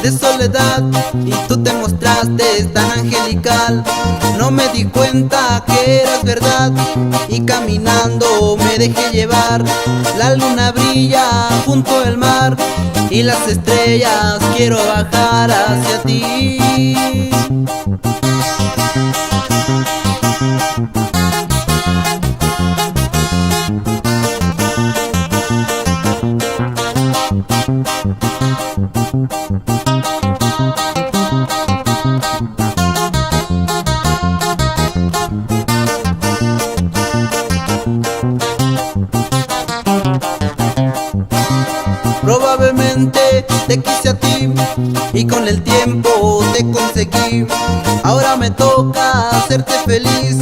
de soledad y tú te mostraste tan angelical. No me di cuenta que eras verdad y caminando me dejé llevar. La luna brilla junto al mar y las estrellas quiero bajar hacia ti. Probablemente te quise a ti y con el tiempo te conseguí. Ahora me toca hacerte feliz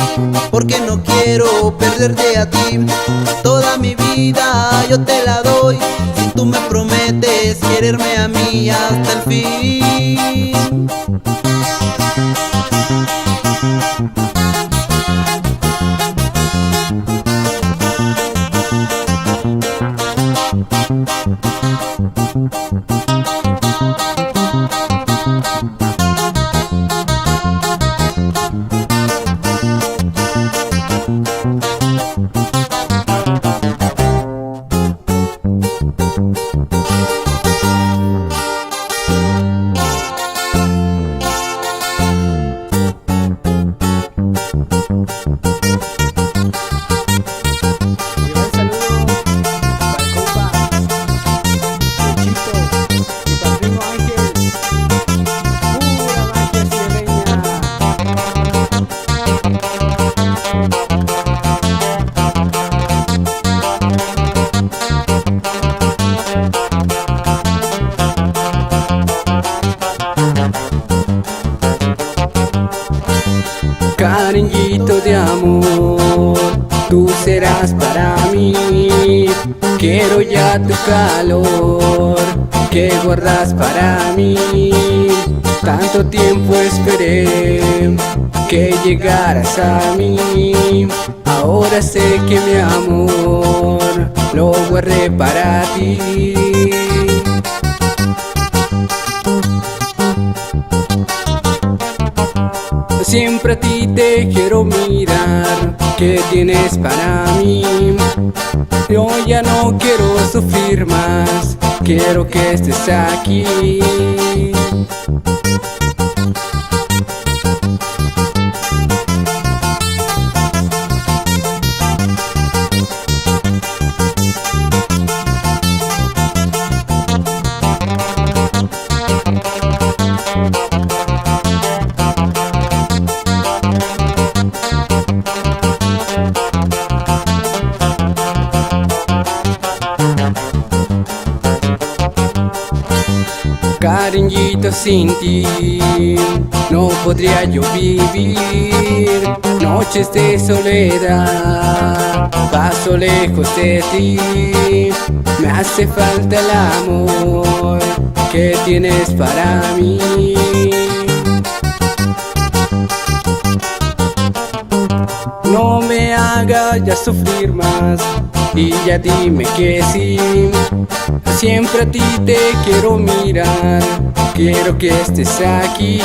porque no quiero perderte a ti. Toda mi vida yo te la doy si tú me prometes quererme a mí hasta el fin. Cariñito de amor, tú serás para mí. Quiero ya tu calor que guardas para mí. Tanto tiempo esperé que llegaras a mí. Ahora sé que mi amor lo guardé para ti. Siempre a ti te quiero mirar, ¿qué tienes para mí? Yo ya no quiero sufrir más, quiero que estés aquí. Cariñito, sin ti no podría yo vivir. Noches de soledad, paso lejos de ti. Me hace falta el amor que tienes para mí. No me hagas ya sufrir más y ya dime que sí. Siempre a ti te quiero mirar, quiero que estés aquí.